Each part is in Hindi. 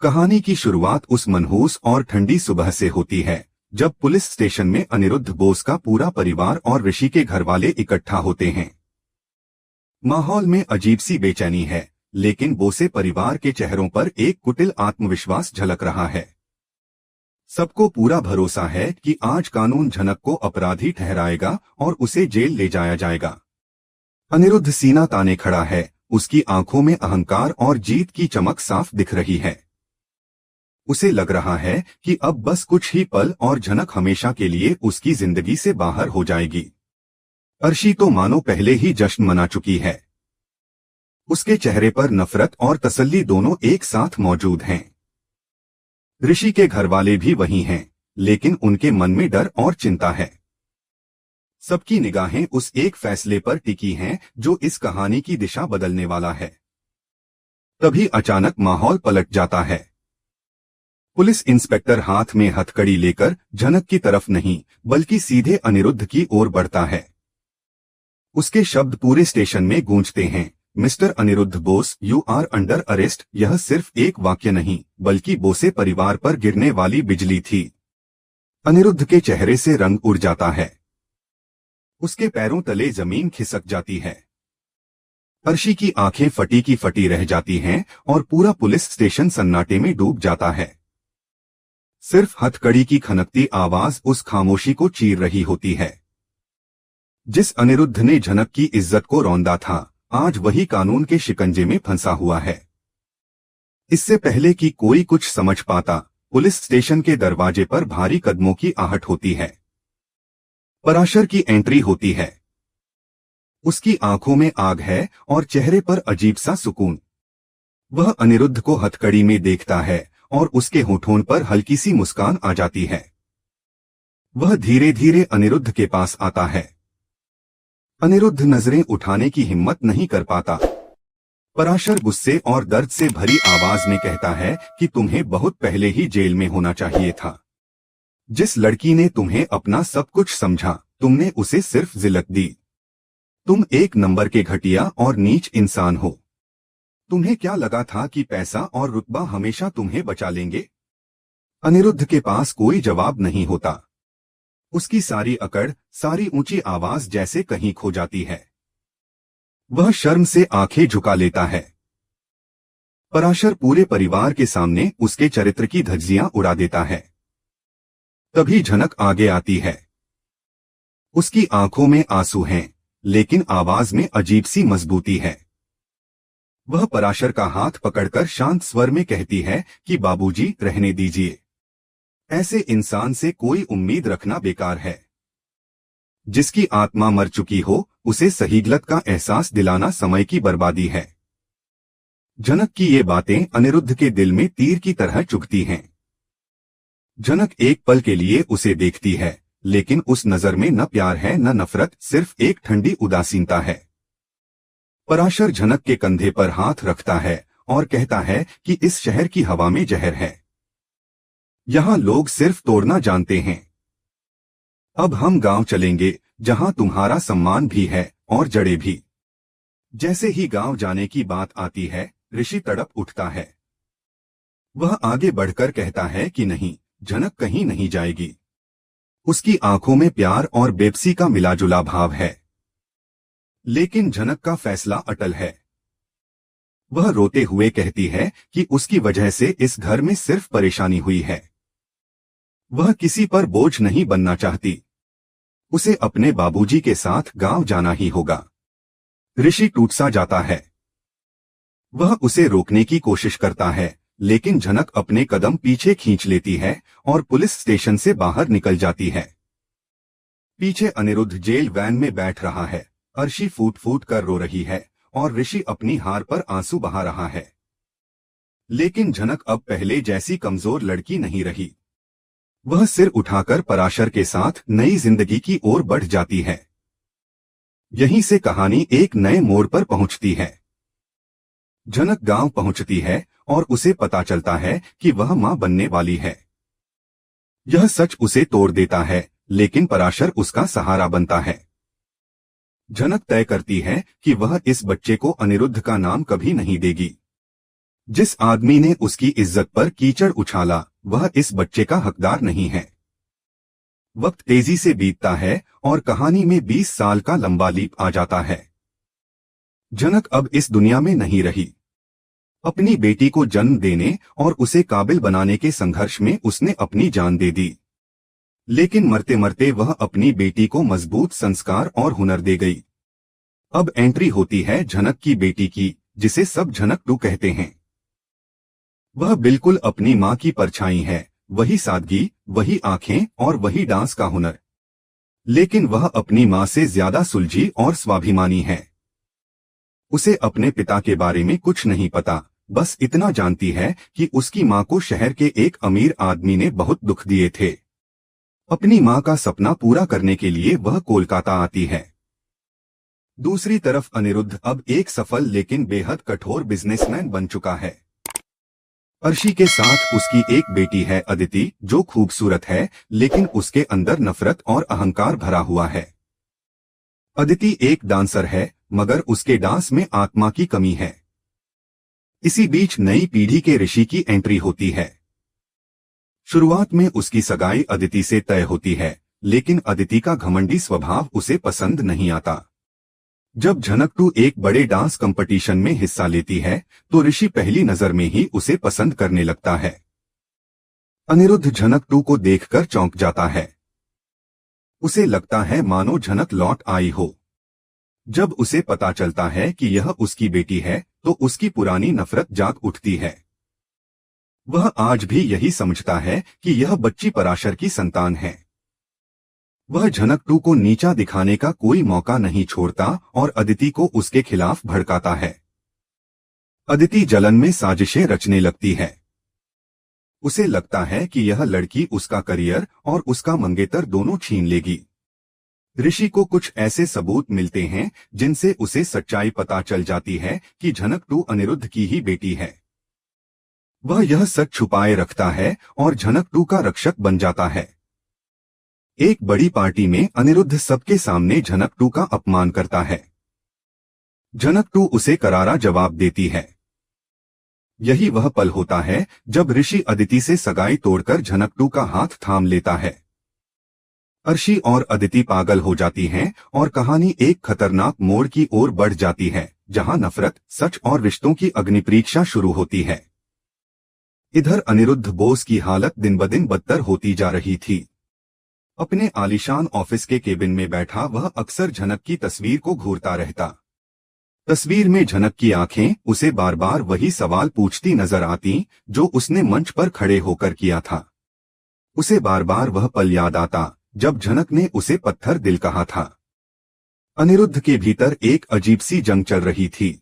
कहानी की शुरुआत उस मनहूस और ठंडी सुबह से होती है जब पुलिस स्टेशन में अनिरुद्ध बोस का पूरा परिवार और ऋषि के घरवाले इकट्ठा होते हैं। माहौल में अजीब सी बेचैनी है, लेकिन बोसे परिवार के चेहरों पर एक कुटिल आत्मविश्वास झलक रहा है। सबको पूरा भरोसा है कि आज कानून झनक को अपराधी ठहराएगा और उसे जेल ले जाया जाएगा। अनिरुद्ध सीना ताने खड़ा है, उसकी आंखों में अहंकार और जीत की चमक साफ दिख रही है। उसे लग रहा है कि अब बस कुछ ही पल और झनक हमेशा के लिए उसकी जिंदगी से बाहर हो जाएगी। अर्शी तो मानो पहले ही जश्न मना चुकी है। उसके चेहरे पर नफरत और तसल्ली दोनों एक साथ मौजूद हैं। ऋषि के घरवाले भी वही हैं, लेकिन उनके मन में डर और चिंता है। सबकी निगाहें उस एक फैसले पर टिकी हैं जो इस कहानी की दिशा बदलने वाला है। तभी अचानक माहौल पलट जाता है। पुलिस इंस्पेक्टर हाथ में हथकड़ी लेकर झनक की तरफ नहीं बल्कि सीधे अनिरुद्ध की ओर बढ़ता है। उसके शब्द पूरे स्टेशन में गूंजते हैं, mister Anirudh Bose, you are under arrest. यह सिर्फ एक वाक्य नहीं बल्कि बोसे परिवार पर गिरने वाली बिजली थी। अनिरुद्ध के चेहरे से रंग उड़ जाता है। उसके पैरों तले जमीन खिसक जाती है। अर्शी की आंखें फटी की फटी रह जाती हैं और पूरा पुलिस स्टेशन सन्नाटे में डूब जाता है। सिर्फ हथकड़ी की खनकती आवाज उस खामोशी को चीर रही होती है। जिस अनिरुद्ध ने झनक की इज्जत को रौंदा था, आज वही कानून के शिकंजे में फंसा हुआ है। इससे पहले कि कोई कुछ समझ पाता, पुलिस स्टेशन के दरवाजे पर भारी कदमों की आहट होती है। पराशर की एंट्री होती है। उसकी आंखों में आग है और चेहरे पर अजीब सा सुकून। वह अनिरुद्ध को हथकड़ी में देखता है और उसके होठों पर हल्की सी मुस्कान आ जाती है। वह धीरे धीरे अनिरुद्ध के पास आता है। अनिरुद्ध नजरें उठाने की हिम्मत नहीं कर पाता। पराशर गुस्से और दर्द से भरी आवाज में कहता है कि तुम्हें बहुत पहले ही जेल में होना चाहिए था। जिस लड़की ने तुम्हें अपना सब कुछ समझा, तुमने उसे सिर्फ जिल्लत दी। तुम एक नंबर के घटिया और नीच इंसान हो। तुम्हें क्या लगा था कि पैसा और रुतबा हमेशा तुम्हें बचा लेंगे? अनिरुद्ध के पास कोई जवाब नहीं होता। उसकी सारी अकड़, सारी ऊंची आवाज जैसे कहीं खो जाती है। वह शर्म से आंखें झुका लेता है। पराशर पूरे परिवार के सामने उसके चरित्र की धज्जियां उड़ा देता है। तभी झनक आगे आती है। उसकी आंखों में आंसू हैं, लेकिन आवाज में अजीब सी मजबूती है। वह पराशर का हाथ पकड़कर शांत स्वर में कहती है कि बाबूजी, रहने दीजिए। ऐसे इंसान से कोई उम्मीद रखना बेकार है। जिसकी आत्मा मर चुकी हो, उसे सही गलत का एहसास दिलाना समय की बर्बादी है। झनक की ये बातें अनिरुद्ध के दिल में तीर की तरह चुभती हैं। झनक एक पल के लिए उसे देखती है, लेकिन उस नजर में न प्यार है न नफरत, सिर्फ एक ठंडी उदासीनता है। पराशर झनक के कंधे पर हाथ रखता है और कहता है कि इस शहर की हवा में जहर है। यहाँ लोग सिर्फ तोड़ना जानते हैं। अब हम गांव चलेंगे, जहां तुम्हारा सम्मान भी है और जड़ें भी। जैसे ही गांव जाने की बात आती है, ऋषि तड़प उठता है। वह आगे बढ़कर कहता है कि नहीं, झनक कहीं नहीं जाएगी। उसकी आंखों में प्यार और बेबसी का मिलाजुला भाव है। लेकिन झनक का फैसला अटल है। वह रोते हुए कहती है कि उसकी वजह से इस घर में सिर्फ परेशानी हुई है। वह किसी पर बोझ नहीं बनना चाहती। उसे अपने बाबूजी के साथ गांव जाना ही होगा। ऋषि टूट सा जाता है। वह उसे रोकने की कोशिश करता है, लेकिन झनक अपने कदम पीछे खींच लेती है और पुलिस स्टेशन से बाहर निकल जाती है। पीछे अनिरुद्ध जेल वैन में बैठ रहा है। अर्शी फूट फूट कर रो रही है और ऋषि अपनी हार पर आंसू बहा रहा है। लेकिन झनक अब पहले जैसी कमजोर लड़की नहीं रही। वह सिर उठाकर पराशर के साथ नई जिंदगी की ओर बढ़ जाती है। यहीं से कहानी एक नए मोड़ पर पहुंचती है। झनक गांव पहुंचती है और उसे पता चलता है कि वह मां बनने वाली है। यह सच उसे तोड़ देता है, लेकिन पराशर उसका सहारा बनता है। झनक तय करती है कि वह इस बच्चे को अनिरुद्ध का नाम कभी नहीं देगी। जिस आदमी ने उसकी इज्जत पर कीचड़ उछाला वह इस बच्चे का हकदार नहीं है। वक्त तेजी से बीतता है और कहानी में 20 साल का लंबा लीप आ जाता है। झनक अब इस दुनिया में नहीं रही। अपनी बेटी को जन्म देने और उसे काबिल बनाने के संघर्ष में उसने अपनी जान दे दी, लेकिन मरते मरते वह अपनी बेटी को मजबूत संस्कार और हुनर दे गई। अब एंट्री होती है झनक की बेटी की, जिसे सब झनक 2 कहते हैं। वह बिल्कुल अपनी मां की परछाई है, वही सादगी, वही आंखें और वही डांस का हुनर। लेकिन वह अपनी मां से ज्यादा सुलझी और स्वाभिमानी है। उसे अपने पिता के बारे में कुछ नहीं पता, बस इतना जानती है कि उसकी मां को शहर के एक अमीर आदमी ने बहुत दुख दिए थे। अपनी मां का सपना पूरा करने के लिए वह कोलकाता आती है। दूसरी तरफ अनिरुद्ध अब एक सफल लेकिन बेहद कठोर बिजनेसमैन बन चुका है। अर्शी के साथ उसकी एक बेटी है अदिति, जो खूबसूरत है लेकिन उसके अंदर नफरत और अहंकार भरा हुआ है। अदिति एक डांसर है मगर उसके डांस में आत्मा की कमी है। इसी बीच नई पीढ़ी के ऋषि की एंट्री होती है। शुरुआत में उसकी सगाई अदिति से तय होती है, लेकिन अदिति का घमंडी स्वभाव उसे पसंद नहीं आता। जब झनक 2 एक बड़े डांस कंपटीशन में हिस्सा लेती है तो ऋषि पहली नजर में ही उसे पसंद करने लगता है। अनिरुद्ध झनक 2 को देखकर चौंक जाता है। उसे लगता है मानो झनक लौट आई हो। जब उसे पता चलता है कि यह उसकी बेटी है तो उसकी पुरानी नफरत जाग उठती है। वह आज भी यही समझता है कि यह बच्ची पराशर की संतान है। वह झनक 2 को नीचा दिखाने का कोई मौका नहीं छोड़ता और अदिति को उसके खिलाफ भड़काता है। अदिति जलन में साजिशें रचने लगती है। उसे लगता है कि यह लड़की उसका करियर और उसका मंगेतर दोनों छीन लेगी। ऋषि को कुछ ऐसे सबूत मिलते हैं जिनसे उसे सच्चाई पता चल जाती है कि झनक 2 अनिरुद्ध की ही बेटी है। वह यह सच छुपाए रखता है और झनक 2 का रक्षक बन जाता है। एक बड़ी पार्टी में अनिरुद्ध सबके सामने झनक 2 का अपमान करता है। झनक 2 उसे करारा जवाब देती है। यही वह पल होता है जब ऋषि अदिति से सगाई तोड़कर झनक 2 का हाथ थाम लेता है। अर्शी और अदिति पागल हो जाती हैं और कहानी एक खतरनाक मोड़ की ओर बढ़ जाती है, जहां नफरत, सच और रिश्तों की अग्निपरीक्षा शुरू होती है। इधर अनिरुद्ध बोस की हालत दिन ब दिन बदतर होती जा रही थी। अपने आलीशान ऑफिस के केबिन में बैठा वह अक्सर झनक की तस्वीर को घूरता रहता। तस्वीर में झनक की आंखें उसे बार बार वही सवाल पूछती नजर आती जो उसने मंच पर खड़े होकर किया था। उसे बार बार वह पल याद आता जब झनक ने उसे पत्थर दिल कहा था। अनिरुद्ध के भीतर एक अजीब सी जंग चल रही थी।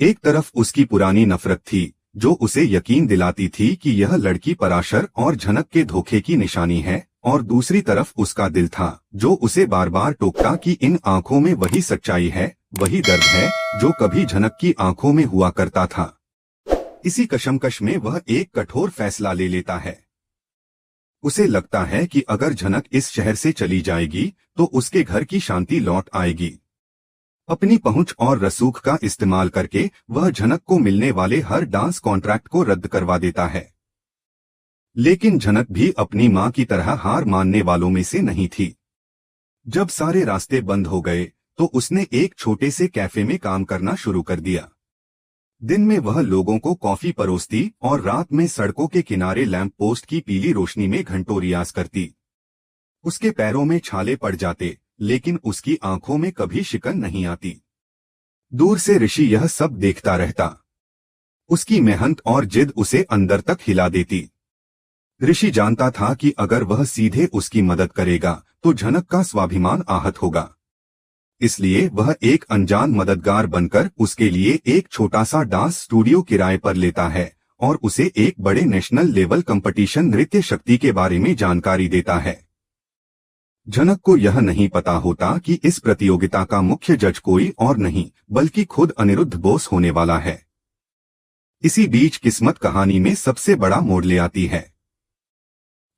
एक तरफ उसकी पुरानी नफरत थी जो उसे यकीन दिलाती थी कि यह लड़की पराशर और झनक के धोखे की निशानी है, और दूसरी तरफ उसका दिल था जो उसे बार बार टोकता कि इन आंखों में वही सच्चाई है, वही दर्द है जो कभी झनक की आंखों में हुआ करता था। इसी कशमकश में वह एक कठोर फैसला ले लेता है। उसे लगता है कि अगर झनक इस शहर से चली जाएगी तो उसके घर की शांति लौट आएगी। अपनी पहुंच और रसूख का इस्तेमाल करके वह झनक को मिलने वाले हर डांस कॉन्ट्रैक्ट को रद्द करवा देता है। लेकिन झनक भी अपनी मां की तरह हार मानने वालों में से नहीं थी। जब सारे रास्ते बंद हो गए तो उसने एक छोटे से कैफे में काम करना शुरू कर दिया। दिन में वह लोगों को कॉफी परोसती और रात में सड़कों के किनारे लैंप पोस्ट की पीली रोशनी में घंटों रियाज करती। उसके पैरों में छाले पड़ जाते, लेकिन उसकी आंखों में कभी शिकन नहीं आती। दूर से ऋषि यह सब देखता रहता। उसकी मेहनत और जिद उसे अंदर तक हिला देती। ऋषि जानता था कि अगर वह सीधे उसकी मदद करेगा तो झनक का स्वाभिमान आहत होगा। इसलिए वह एक अनजान मददगार बनकर उसके लिए एक छोटा सा डांस स्टूडियो किराए पर लेता है और उसे एक बड़े नेशनल लेवल कंपटीशन नृत्य शक्ति के बारे में जानकारी देता है। झनक को यह नहीं पता होता कि इस प्रतियोगिता का मुख्य जज कोई और नहीं बल्कि खुद अनिरुद्ध बोस होने वाला है। इसी बीच किस्मत कहानी में सबसे बड़ा मोड़ ले आती है।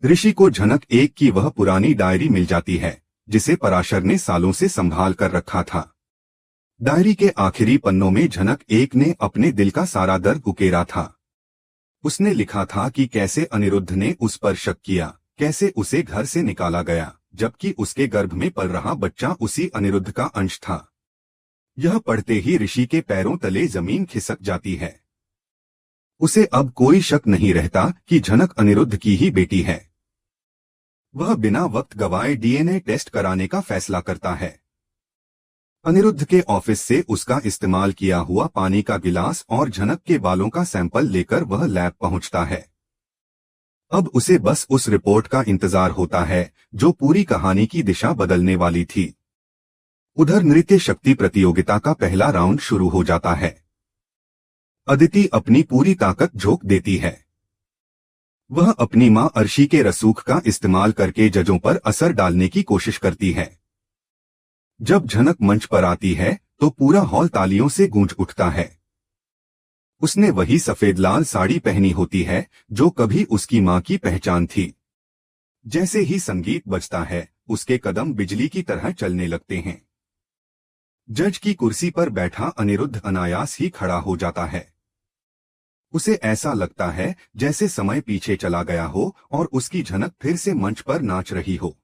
ऋषि को झनक 1 की वह पुरानी डायरी मिल जाती है जिसे पराशर ने सालों से संभाल कर रखा था। डायरी के आखिरी पन्नों में झनक एक ने अपने दिल का सारा दर्द उकेरा था। उसने लिखा था कि कैसे अनिरुद्ध ने उस पर शक किया, कैसे उसे घर से निकाला गया, जबकि उसके गर्भ में पल रहा बच्चा उसी अनिरुद्ध का अंश था। यह पढ़ते ही ऋषि के पैरों तले जमीन खिसक जाती है। उसे अब कोई शक नहीं रहता कि झनक अनिरुद्ध की ही बेटी है। वह बिना वक्त गवाए डीएनए टेस्ट कराने का फैसला करता है। अनिरुद्ध के ऑफिस से उसका इस्तेमाल किया हुआ पानी का गिलास और झनक के बालों का सैंपल लेकर वह लैब पहुंचता है। अब उसे बस उस रिपोर्ट का इंतजार होता है जो पूरी कहानी की दिशा बदलने वाली थी। उधर नृत्य शक्ति प्रतियोगिता का पहला राउंड शुरू हो जाता है। अदिति अपनी पूरी ताकत झोंक देती है। वह अपनी मां अर्शी के रसूख का इस्तेमाल करके जजों पर असर डालने की कोशिश करती है। जब झनक मंच पर आती है तो पूरा हॉल तालियों से गूंज उठता है। उसने वही सफेद लाल साड़ी पहनी होती है जो कभी उसकी मां की पहचान थी। जैसे ही संगीत बजता है उसके कदम बिजली की तरह चलने लगते हैं। जज की कुर्सी पर बैठा अनिरुद्ध अनायास ही खड़ा हो जाता है। उसे ऐसा लगता है जैसे समय पीछे चला गया हो और उसकी झनक फिर से मंच पर नाच रही हो।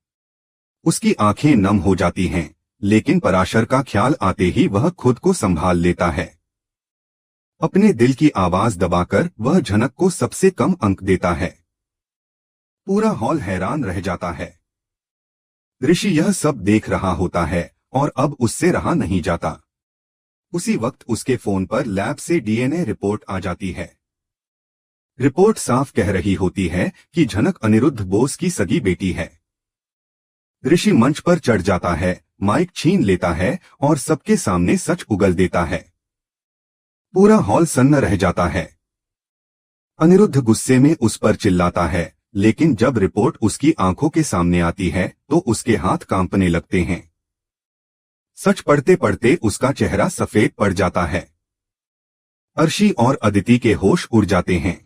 उसकी आंखें नम हो जाती हैं, लेकिन पराशर का ख्याल आते ही वह खुद को संभाल लेता है। अपने दिल की आवाज दबाकर वह झनक को सबसे कम अंक देता है। पूरा हॉल हैरान रह जाता है। ऋषि यह सब देख रहा होता है और अब उससे रहा नहीं जाता। उसी वक्त उसके फोन पर लैब से डीएनए रिपोर्ट आ जाती है। रिपोर्ट साफ कह रही होती है कि झनक अनिरुद्ध बोस की सगी बेटी है। ऋषि मंच पर चढ़ जाता है, माइक छीन लेता है और सबके सामने सच उगल देता है। पूरा हॉल सन्न रह जाता है। अनिरुद्ध गुस्से में उस पर चिल्लाता है, लेकिन जब रिपोर्ट उसकी आंखों के सामने आती है तो उसके हाथ कांपने लगते हैं। सच पढ़ते पढ़ते उसका चेहरा सफेद पड़ जाता है। अर्शी और अदिति के होश उड़ जाते हैं।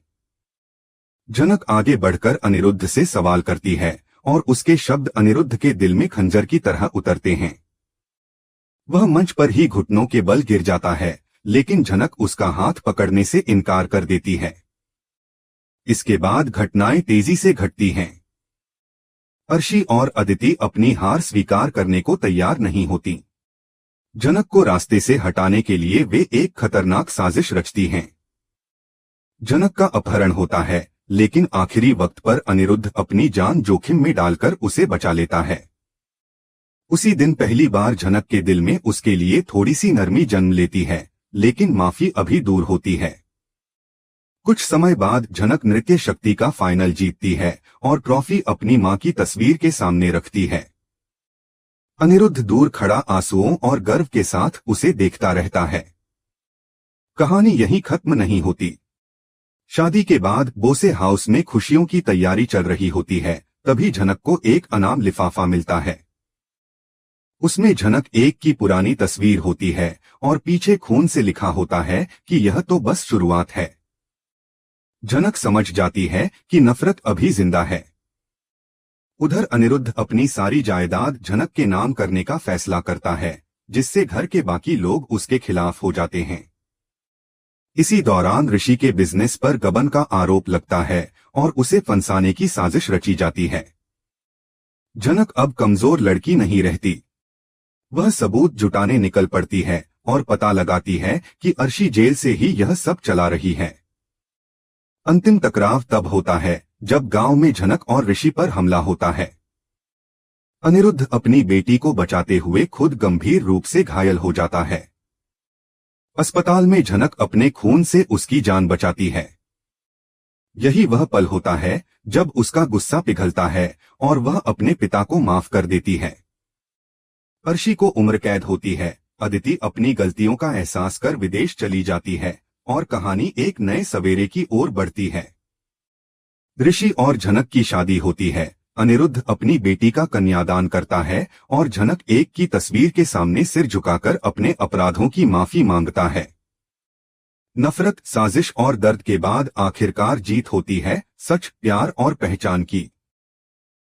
झनक आगे बढ़कर अनिरुद्ध से सवाल करती है और उसके शब्द अनिरुद्ध के दिल में खंजर की तरह उतरते हैं। वह मंच पर ही घुटनों के बल गिर जाता है, लेकिन झनक उसका हाथ पकड़ने से इनकार कर देती है। इसके बाद घटनाएं तेजी से घटती हैं। अर्शी और अदिति अपनी हार स्वीकार करने को तैयार नहीं होती। झनक को रास्ते से हटाने के लिए वे एक खतरनाक साजिश रचती हैं। झनक का अपहरण होता है, लेकिन आखिरी वक्त पर अनिरुद्ध अपनी जान जोखिम में डालकर उसे बचा लेता है। उसी दिन पहली बार झनक के दिल में उसके लिए थोड़ी सी नरमी जन्म लेती है, लेकिन माफी अभी दूर होती है। कुछ समय बाद झनक नृत्य शक्ति का फाइनल जीतती है और ट्रॉफी अपनी मां की तस्वीर के सामने रखती है। अनिरुद्ध दूर खड़ा आंसुओं और गर्व के साथ उसे देखता रहता है। कहानी यहीं खत्म नहीं होती। शादी के बाद बोसे हाउस में खुशियों की तैयारी चल रही होती है, तभी झनक को एक अनाम लिफाफा मिलता है। उसमें झनक एक की पुरानी तस्वीर होती है और पीछे खून से लिखा होता है कि यह तो बस शुरुआत है। झनक समझ जाती है कि नफरत अभी जिंदा है। उधर अनिरुद्ध अपनी सारी जायदाद झनक के नाम करने का फैसला करता है, जिससे घर के बाकी लोग उसके खिलाफ हो जाते हैं। इसी दौरान ऋषि के बिजनेस पर गबन का आरोप लगता है और उसे फंसाने की साजिश रची जाती है। झनक अब कमजोर लड़की नहीं रहती। वह सबूत जुटाने निकल पड़ती है और पता लगाती है कि अर्शी जेल से ही यह सब चला रही है। अंतिम टकराव तब होता है जब गांव में झनक और ऋषि पर हमला होता है। अनिरुद्ध अपनी बेटी को बचाते हुए खुद गंभीर रूप से घायल हो जाता है। अस्पताल में झनक अपने खून से उसकी जान बचाती है। यही वह पल होता है जब उसका गुस्सा पिघलता है और वह अपने पिता को माफ कर देती है। अर्शी को उम्र कैद होती है। अदिति अपनी गलतियों का एहसास कर विदेश चली जाती है और कहानी एक नए सवेरे की ओर बढ़ती है। ऋषि और झनक की शादी होती है। अनिरुद्ध अपनी बेटी का कन्यादान करता है और झनक एक की तस्वीर के सामने सिर झुकाकर अपने अपराधों की माफी मांगता है। नफरत, साजिश और दर्द के बाद आखिरकार जीत होती है, सच, प्यार और पहचान की।